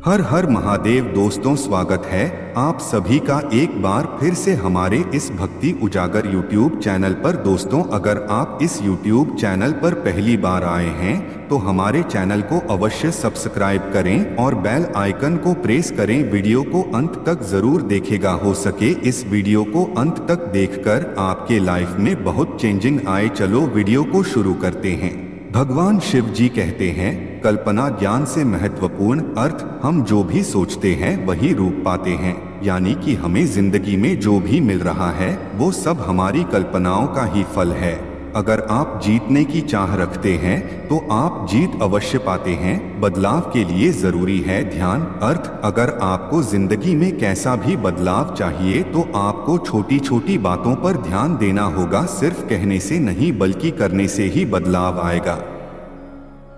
हर हर महादेव दोस्तों, स्वागत है आप सभी का एक बार फिर से हमारे इस भक्ति उजागर YouTube चैनल पर। दोस्तों, अगर आप इस YouTube चैनल पर पहली बार आए हैं तो हमारे चैनल को अवश्य सब्सक्राइब करें और बेल आइकन को प्रेस करें। वीडियो को अंत तक जरूर देखिएगा, हो सके इस वीडियो को अंत तक देखकर आपके लाइफ में बहुत चेंजिंग आए। चलो वीडियो को शुरू करते हैं। भगवान शिव जी कहते हैं, कल्पना ज्ञान से महत्वपूर्ण अर्थ हम जो भी सोचते हैं वही रूप पाते हैं। यानी कि हमें जिंदगी में जो भी मिल रहा है वो सब हमारी कल्पनाओं का ही फल है। अगर आप जीतने की चाह रखते हैं तो आप जीत अवश्य पाते हैं। बदलाव के लिए जरूरी है ध्यान। अर्थ, अगर आपको जिंदगी में कैसा भी बदलाव चाहिए तो आपको छोटी छोटी बातों पर ध्यान देना होगा। सिर्फ कहने से नहीं बल्कि करने से ही बदलाव आएगा।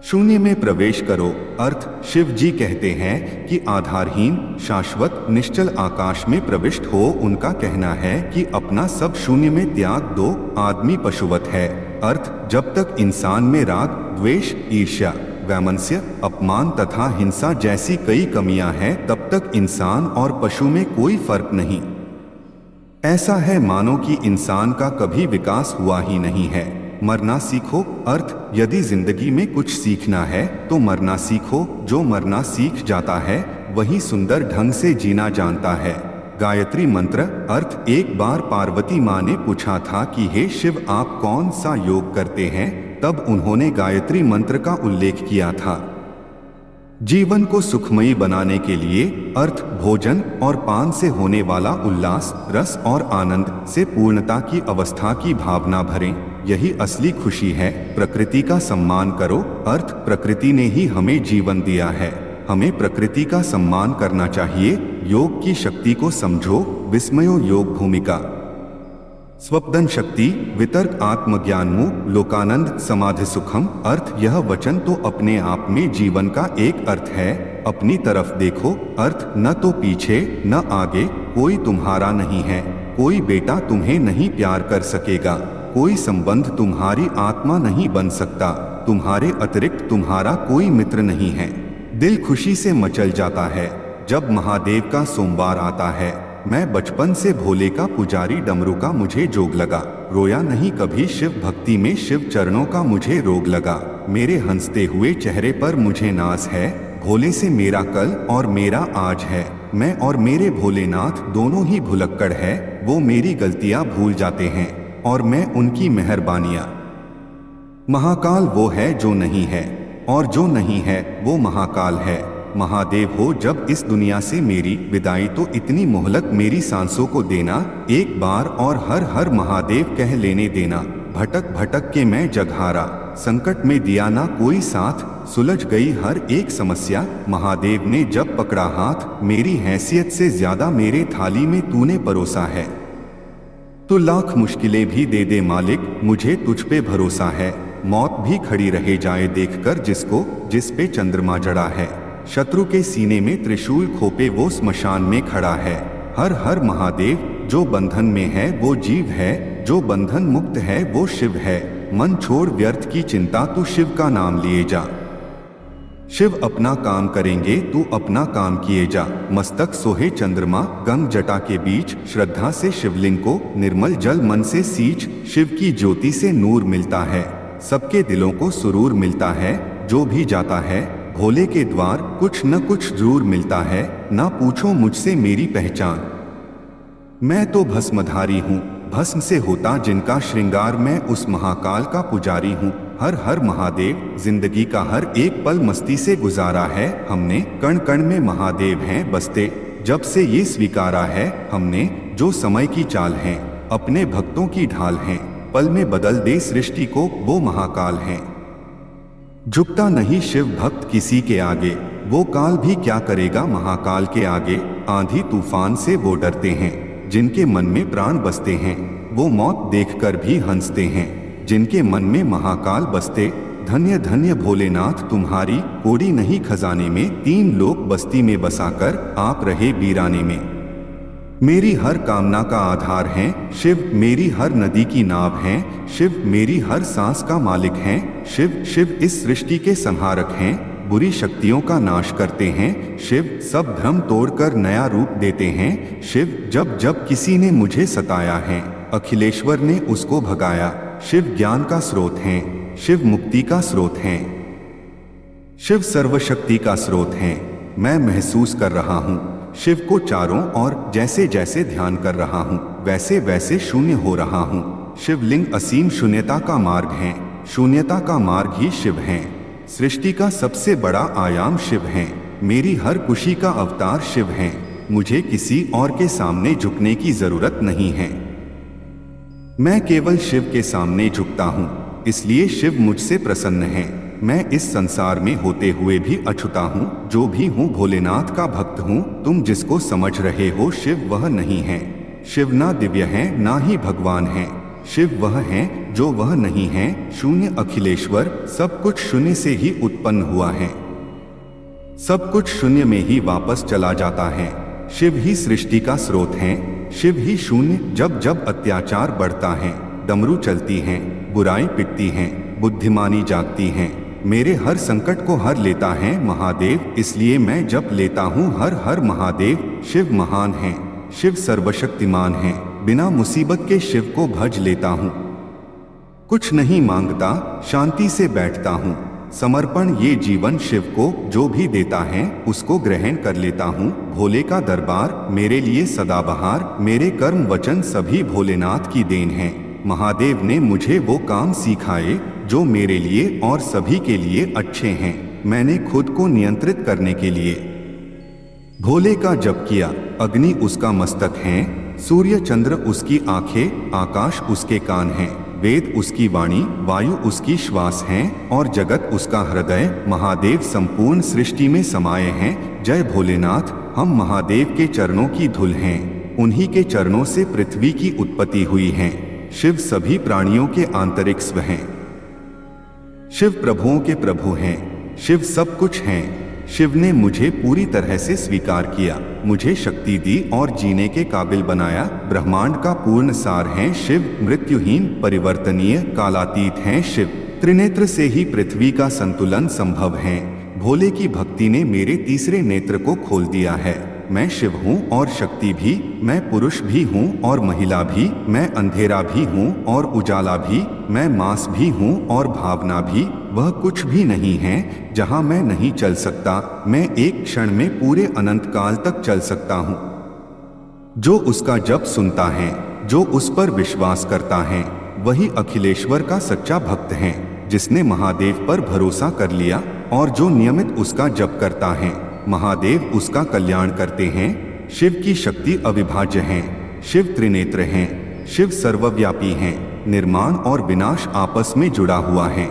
शून्य में प्रवेश करो। अर्थ, शिव जी कहते हैं कि आधारहीन शाश्वत निश्चल आकाश में प्रविष्ट हो। उनका कहना है कि अपना सब शून्य में त्याग दो। आदमी पशुवत है। अर्थ, जब तक इंसान में राग, द्वेष, ईर्ष्या, वैमनस्य, अपमान तथा हिंसा जैसी कई कमियां हैं तब तक इंसान और पशु में कोई फर्क नहीं। ऐसा है मानो कि इंसान का कभी विकास हुआ ही नहीं है। मरना सीखो। अर्थ, यदि जिंदगी में कुछ सीखना है तो मरना सीखो। जो मरना सीख जाता है वही सुंदर ढंग से जीना जानता है। गायत्री मंत्र। अर्थ, एक बार पार्वती माँ ने पूछा था कि हे शिव, आप कौन सा योग करते हैं? तब उन्होंने गायत्री मंत्र का उल्लेख किया था। जीवन को सुखमयी बनाने के लिए अर्थ, भोजन और पान से होने वाला उल्लास, रस और आनंद से पूर्णता की अवस्था की भावना भरें। यही असली खुशी है। प्रकृति का सम्मान करो। अर्थ, प्रकृति ने ही हमें जीवन दिया है, हमें प्रकृति का सम्मान करना चाहिए। योग की शक्ति को समझो। विस्मयो योग भूमिका। स्वप्न शक्ति, वितर्क, आत्मज्ञानमु, लोकानंद, समाधि सुखम। अर्थ, यह वचन तो अपने आप में जीवन का एक अर्थ है। अपनी तरफ देखो। अर्थ, न तो पीछे न आगे, कोई तुम्हारा नहीं है। कोई बेटा तुम्हें नहीं प्यार कर सकेगा। कोई संबंध तुम्हारी आत्मा नहीं बन सकता। तुम्हारे अतिरिक्त तुम्हारा कोई मित्र नहीं है। दिल खुशी से मचल जाता है जब महादेव का सोमवार आता है। मैं बचपन से भोले का पुजारी, डमरू का मुझे जोग लगा। रोया नहीं कभी शिव भक्ति में, शिव चरणों का मुझे रोग लगा। मेरे हंसते हुए चेहरे पर मुझे नाज है। भोले से मेरा कल और मेरा आज है। मैं और मेरे भोलेनाथ दोनों ही भुलक्कड़ है। वो मेरी गलतियां भूल जाते हैं और मैं उनकी मेहरबानियां। महाकाल वो है जो नहीं है और जो नहीं है वो महाकाल है। महादेव हो जब इस दुनिया से मेरी विदाई तो इतनी मोहलत मेरी सांसों को देना। एक बार और हर हर महादेव कह लेने देना। भटक भटक के मैं जगहारा, संकट में दिया ना कोई साथ। सुलझ गई हर एक समस्या। महादेव ने जब पकड़ा हाथ, मेरी हैसियत से ज्यादा मेरे थाली में तूने परोसा है। तो लाख मुश्किलें भी दे दे मालिक, मुझे तुझ पे भरोसा है। मौत भी खड़ी रहे जाए देखकर जिसको, जिस पे चंद्रमा जड़ा है। शत्रु के सीने में त्रिशूल खोपे वो स्मशान में खड़ा है। हर हर महादेव, जो बंधन में है वो जीव है, जो बंधन मुक्त है वो शिव है। मन छोड़ व्यर्थ की चिंता, तू शिव का नाम लिए जा। शिव अपना काम करेंगे, तू अपना काम किए जा। मस्तक सोहे चंद्रमा, गंग जटा के बीच। श्रद्धा से शिवलिंग को निर्मल जल मन से सींच। शिव की ज्योति से नूर मिलता है, सबके दिलों को सुरूर मिलता है। जो भी जाता है भोले के द्वार, कुछ न कुछ जरूर मिलता है। ना पूछो मुझसे मेरी पहचान, मैं तो भस्मधारी हूँ। भस्म से होता जिनका श्रृंगार, मैं उस महाकाल का पुजारी हूँ। हर हर महादेव, जिंदगी का हर एक पल मस्ती से गुजारा है हमने। कण कण में महादेव हैं बसते, जब से ये स्वीकारा है हमने। जो समय की चाल हैं, अपने भक्तों की ढाल हैं। पल में बदल दे सृष्टि को, वो महाकाल हैं। झुकता नहीं शिव भक्त किसी के आगे, वो काल भी क्या करेगा महाकाल के आगे। आंधी तूफान से वो डरते हैं, जिनके मन में प्राण बसते हैं। वो मौत देखकर भी हंसते हैं, जिनके मन में महाकाल बसते। धन्य धन्य भोलेनाथ तुम्हारी कोड़ी नहीं खजाने में। तीन लोक बस्ती में बसाकर आप रहे वीराने में। मेरी हर कामना का आधार हैं शिव, मेरी हर नदी की नाव हैं शिव, मेरी हर सांस का मालिक हैं शिव। शिव इस सृष्टि के संहारक हैं, बुरी शक्तियों का नाश करते हैं। शिव सब भ्रम तोड़कर नया रूप देते हैं। शिव जब जब किसी ने मुझे सताया है, अखिलेश्वर ने उसको भगाया। शिव ज्ञान का स्रोत हैं, शिव मुक्ति का स्रोत हैं, शिव सर्वशक्ति का स्रोत हैं। मैं महसूस कर रहा हूँ शिव को चारों ओर। जैसे जैसे ध्यान कर रहा हूँ वैसे वैसे शून्य हो रहा हूँ। शिवलिंग असीम शून्यता का मार्ग है। शून्यता का मार्ग ही शिव है। सृष्टि का सबसे बड़ा आयाम शिव है। मेरी हर खुशी का अवतार शिव है। मुझे किसी और के सामने झुकने की जरूरत नहीं है। मैं केवल शिव के सामने झुकता हूँ, इसलिए शिव मुझसे प्रसन्न है। मैं इस संसार में होते हुए भी अछूता हूँ। जो भी हूँ भोलेनाथ का भक्त हूँ। तुम जिसको समझ रहे हो शिव वह नहीं है। शिव ना दिव्य है ना ही भगवान है। शिव वह है जो वह नहीं है। शून्य अखिलेश्वर। सब कुछ शून्य से ही उत्पन्न हुआ है। सब कुछ शून्य में ही वापस चला जाता है। शिव ही सृष्टि का स्रोत है। शिव ही शून्य। जब जब अत्याचार बढ़ता है, डमरू चलती हैं, बुराई पिटती हैं, बुद्धिमानी जागती हैं, मेरे हर संकट को हर लेता है महादेव। इसलिए मैं जप लेता हूँ हर हर महादेव। शिव महान है, शिव सर्वशक्तिमान है। बिना मुसीबत के शिव को भज लेता हूँ। कुछ नहीं मांगता, शांति से बैठता हूँ। समर्पण ये जीवन शिव को जो भी देता है उसको ग्रहण कर लेता हूँ। भोले का दरबार मेरे लिए सदाबहार। मेरे कर्म वचन सभी भोलेनाथ की देन है। महादेव ने मुझे वो काम सिखाए जो मेरे लिए और सभी के लिए अच्छे हैं। मैंने खुद को नियंत्रित करने के लिए भोले का जप किया। अग्नि उसका मस्तक है, सूर्य चंद्र उसकी आंखें, आकाश उसके कान हैं, वेद उसकी वाणी, वायु उसकी श्वास हैं और जगत उसका हृदय। महादेव संपूर्ण सृष्टि में समाये हैं। जय भोलेनाथ। हम महादेव के चरणों की धूल हैं। उन्हीं के चरणों से पृथ्वी की उत्पत्ति हुई है। शिव सभी प्राणियों के आंतरिक स्व हैं। शिव प्रभुओं के प्रभु हैं। शिव सब कुछ हैं। शिव ने मुझे पूरी तरह से स्वीकार किया, मुझे शक्ति दी और जीने के काबिल बनाया। ब्रह्मांड का पूर्ण सार हैं शिव। मृत्युहीन, परिवर्तनीय, कालातीत हैं शिव। त्रिनेत्र से ही पृथ्वी का संतुलन संभव है। भोले की भक्ति ने मेरे तीसरे नेत्र को खोल दिया है। मैं शिव हूँ और शक्ति भी। मैं पुरुष भी हूँ और महिला भी। मैं अंधेरा भी हूँ और उजाला भी। मैं मांस भी हूँ और भावना भी। वह कुछ भी नहीं है जहाँ मैं नहीं चल सकता। मैं एक क्षण में पूरे अनंत काल तक चल सकता हूँ। जो उसका जप सुनता है, जो उस पर विश्वास करता है, वही अखिलेश्वर का सच्चा भक्त है। जिसने महादेव पर भरोसा कर लिया और जो नियमित उसका जप करता है, महादेव उसका कल्याण करते हैं। शिव की शक्ति अविभाज्य है। शिव त्रिनेत्र हैं। शिव सर्वव्यापी हैं। निर्माण और विनाश आपस में जुड़ा हुआ है।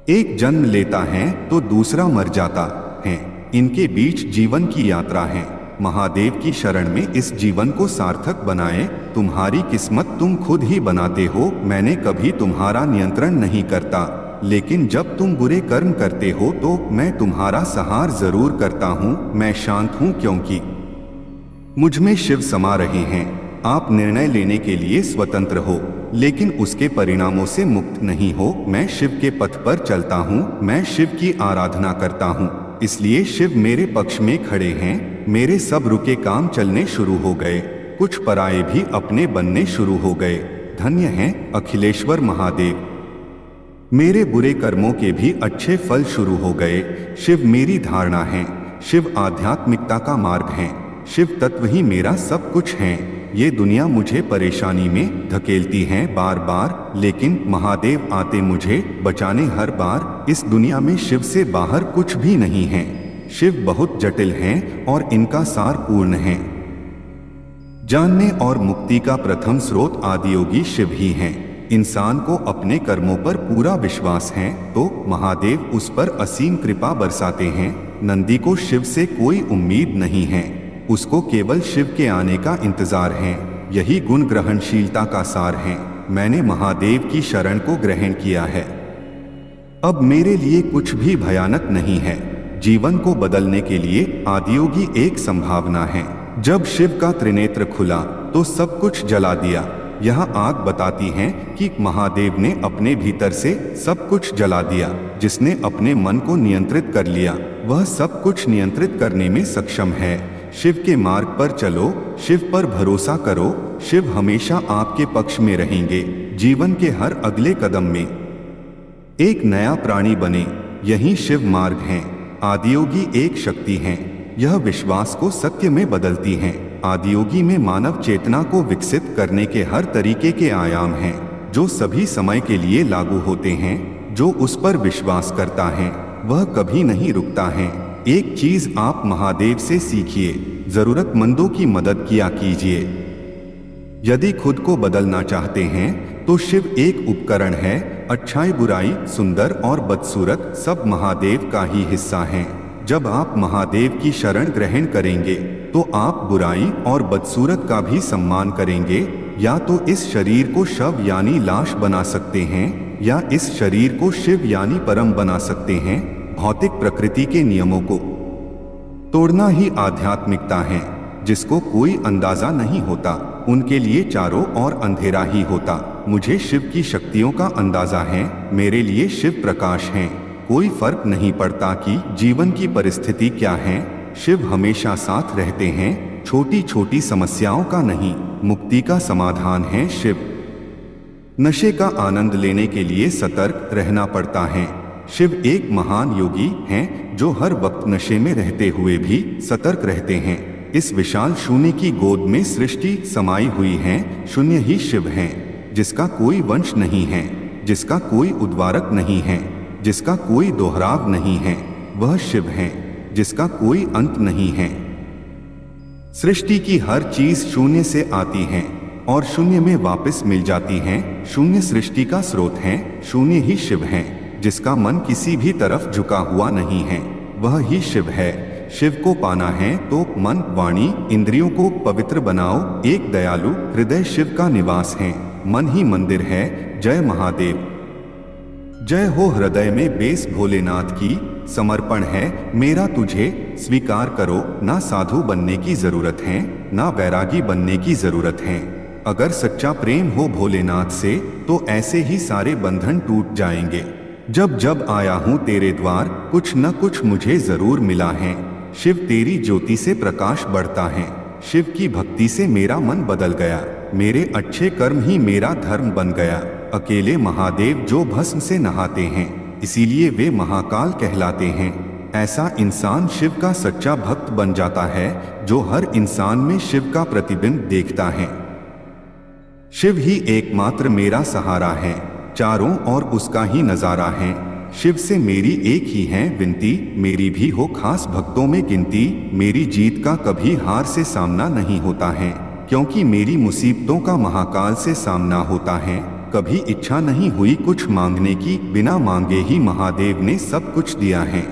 एक जन्म लेता है तो दूसरा मर जाता है। इनके बीच जीवन की यात्रा है। महादेव की शरण में इस जीवन को सार्थक बनाए। तुम्हारी किस्मत तुम खुद ही बनाते हो। मैंने कभी तुम्हारा नियंत्रण नहीं करता, लेकिन जब तुम बुरे कर्म करते हो तो मैं तुम्हारा सहार जरूर करता हूँ। मैं शांत हूँ क्योंकि मुझ में शिव समा रहे हैं। आप निर्णय लेने के लिए स्वतंत्र हो, लेकिन उसके परिणामों से मुक्त नहीं हो। मैं शिव के पथ पर चलता हूँ। मैं शिव की आराधना करता हूँ, इसलिए शिव मेरे पक्ष में खड़े हैं। मेरे सब रुके काम चलने शुरू हो गए। कुछ पराये भी अपने बनने शुरू हो गए। धन्य हैं अखिलेश्वर महादेव। मेरे बुरे कर्मों के भी अच्छे फल शुरू हो गए। शिव मेरी धारणा है। शिव आध्यात्मिकता का मार्ग है। शिव तत्व ही मेरा सब कुछ है। ये दुनिया मुझे परेशानी में धकेलती है बार बार, लेकिन महादेव आते मुझे बचाने हर बार। इस दुनिया में शिव से बाहर कुछ भी नहीं है। शिव बहुत जटिल हैं और इनका सार पूर्ण है। जानने और मुक्ति का प्रथम स्रोत आदियोगी शिव ही हैं। इंसान को अपने कर्मों पर पूरा विश्वास है तो महादेव उस पर असीम कृपा बरसाते हैं। नंदी को शिव से कोई उम्मीद नहीं है, उसको केवल शिव के आने का इंतजार है। यही गुण ग्रहणशीलता का सार है। मैंने महादेव की शरण को ग्रहण किया है। अब मेरे लिए कुछ भी भयानक नहीं है। जीवन को बदलने के लिए आदियोगी एक संभावना है। जब शिव का त्रिनेत्र खुला तो सब कुछ जला दिया। यह आग बताती है कि महादेव ने अपने भीतर से सब कुछ जला दिया। जिसने अपने मन को नियंत्रित कर लिया वह सब कुछ नियंत्रित करने में सक्षम है। शिव के मार्ग पर चलो, शिव पर भरोसा करो, शिव हमेशा आपके पक्ष में रहेंगे। जीवन के हर अगले कदम में एक नया प्राणी बने, यही शिव मार्ग है। आदियोगी एक शक्ति है, यह विश्वास को सत्य में बदलती है। आदियोगी में मानव चेतना को विकसित करने के हर तरीके के आयाम हैं, जो सभी समय के लिए लागू होते हैं। जो उस पर विश्वास करता है वह कभी नहीं रुकता है। एक चीज आप महादेव से सीखिए, जरूरतमंदों की मदद किया कीजिए। यदि खुद को बदलना चाहते हैं तो शिव एक उपकरण है। अच्छाई बुराई सुंदर और बदसूरत सब महादेव का ही हिस्सा हैं। जब आप महादेव की शरण ग्रहण करेंगे तो आप बुराई और बदसूरत का भी सम्मान करेंगे। या तो इस शरीर को शव यानी लाश बना सकते हैं या इस शरीर को शिव यानी परम बना सकते हैं। भौतिक प्रकृति के नियमों को तोड़ना ही आध्यात्मिकता है। जिसको कोई अंदाजा नहीं होता उनके लिए चारों ओर अंधेरा ही होता। मुझे शिव की शक्तियों का अंदाजा है, मेरे लिए शिव प्रकाश हैं। कोई फर्क नहीं पड़ता कि जीवन की परिस्थिति क्या है, शिव हमेशा साथ रहते हैं। छोटी छोटी समस्याओं का नहीं, मुक्ति का समाधान है शिव। नशे का आनंद लेने के लिए सतर्क रहना पड़ता है। शिव एक महान योगी हैं जो हर वक्त नशे में रहते हुए भी सतर्क रहते हैं। इस विशाल शून्य की गोद में सृष्टि समाई हुई है। शून्य ही शिव हैं, जिसका कोई वंश नहीं है, जिसका कोई उद्वारक नहीं है, जिसका कोई दोहराव नहीं है। वह शिव हैं जिसका कोई अंत नहीं है। सृष्टि की हर चीज शून्य से आती है और शून्य में वापस मिल जाती है। शून्य सृष्टि का स्रोत है, शून्य ही शिव हैं। जिसका मन किसी भी तरफ झुका हुआ नहीं है वह ही शिव है। शिव को पाना है तो मन वाणी इंद्रियों को पवित्र बनाओ। एक दयालु हृदय शिव का निवास है, मन ही मंदिर है। जय महादेव। जय हो हृदय में बेस भोलेनाथ की। समर्पण है मेरा तुझे, स्वीकार करो। ना साधु बनने की जरूरत है, ना बैरागी बनने की जरूरत है। अगर सच्चा प्रेम हो भोलेनाथ से तो ऐसे ही सारे बंधन टूट जाएंगे। जब जब आया हूँ तेरे द्वार कुछ न कुछ मुझे जरूर मिला है। शिव तेरी ज्योति से प्रकाश बढ़ता है। शिव की भक्ति से मेरा मन बदल गया। मेरे अच्छे कर्म ही मेरा धर्म बन गया। अकेले महादेव जो भस्म से नहाते हैं इसीलिए वे महाकाल कहलाते हैं। ऐसा इंसान शिव का सच्चा भक्त बन जाता है जो हर इंसान में शिव का प्रतिबिंब देखता है। शिव ही एकमात्र मेरा सहारा है, चारों ओर उसका ही नजारा है। शिव से मेरी एक ही है विनती, मेरी भी हो खास भक्तों में गिनती। मेरी जीत का कभी हार से सामना नहीं होता है, क्योंकि मेरी मुसीबतों का महाकाल से सामना होता है। कभी इच्छा नहीं हुई कुछ मांगने की, बिना मांगे ही महादेव ने सब कुछ दिया है।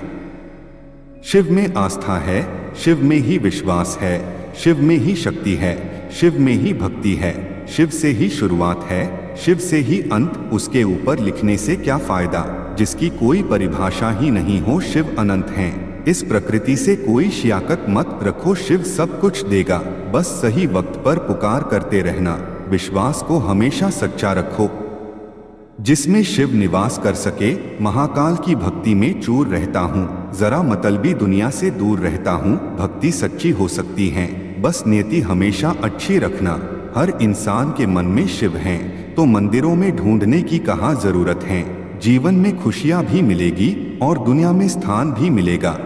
शिव में आस्था है, शिव में ही विश्वास है, शिव में ही शक्ति है, शिव में ही भक्ति है। शिव से ही शुरुआत है, शिव से ही अंत। उसके ऊपर लिखने से क्या फायदा जिसकी कोई परिभाषा ही नहीं हो। शिव अनंत हैं, इस प्रकृति से कोई शियाकत मत रखो। शिव सब कुछ देगा, बस सही वक्त पर पुकार करते रहना। विश्वास को हमेशा सच्चा रखो। जिसमें शिव निवास कर सके, महाकाल की भक्ति में चूर रहता हूँ। जरा मतलबी दुनिया से दूर रहता हूँ। भक्ति सच्ची हो सकती है, बस नियति हमेशा अच्छी रखना। हर इंसान के मन में शिव हैं, तो मंदिरों में ढूंढने की कहाँ जरूरत है। जीवन में खुशियाँ भी मिलेगी और दुनिया में स्थान भी मिलेगा।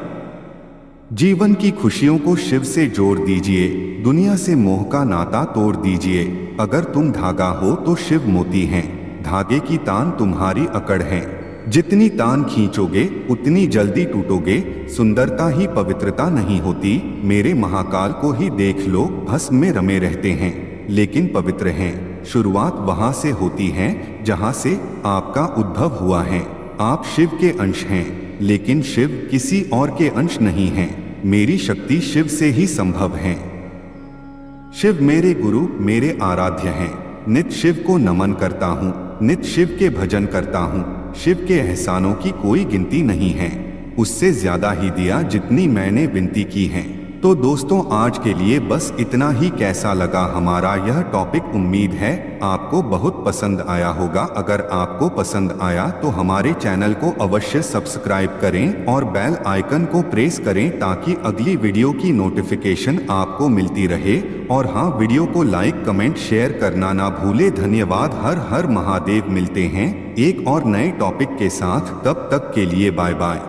जीवन की खुशियों को शिव से जोड़ दीजिए, दुनिया से मोह का नाता तोड़ दीजिए। अगर तुम धागा हो तो शिव मोती हैं, धागे की तान तुम्हारी अकड़ है। जितनी तान खींचोगे उतनी जल्दी टूटोगे। सुंदरता ही पवित्रता नहीं होती। मेरे महाकाल को ही देख लो, भस्म में रमे रहते हैं लेकिन पवित्र हैं। शुरुआत वहां से होती है जहां से आपका उद्भव हुआ है। आप शिव के अंश हैं, लेकिन शिव किसी और के अंश नहीं हैं। मेरी शक्ति शिव से ही संभव है। शिव मेरे गुरु, मेरे आराध्य हैं। नित शिव को नमन करता हूँ, नित शिव के भजन करता हूँ। शिव के एहसानों की कोई गिनती नहीं है, उससे ज्यादा ही दिया जितनी मैंने विनती की है। तो दोस्तों आज के लिए बस इतना ही। कैसा लगा हमारा यह टॉपिक? उम्मीद है आपको बहुत पसंद आया होगा। अगर आपको पसंद आया तो हमारे चैनल को अवश्य सब्सक्राइब करें और बेल आइकन को प्रेस करें ताकि अगली वीडियो की नोटिफिकेशन आपको मिलती रहे। और हाँ, वीडियो को लाइक कमेंट शेयर करना ना भूले। धन्यवाद। हर हर महादेव। मिलते हैं एक और नए टॉपिक के साथ। तब तक के लिए बाय बाय।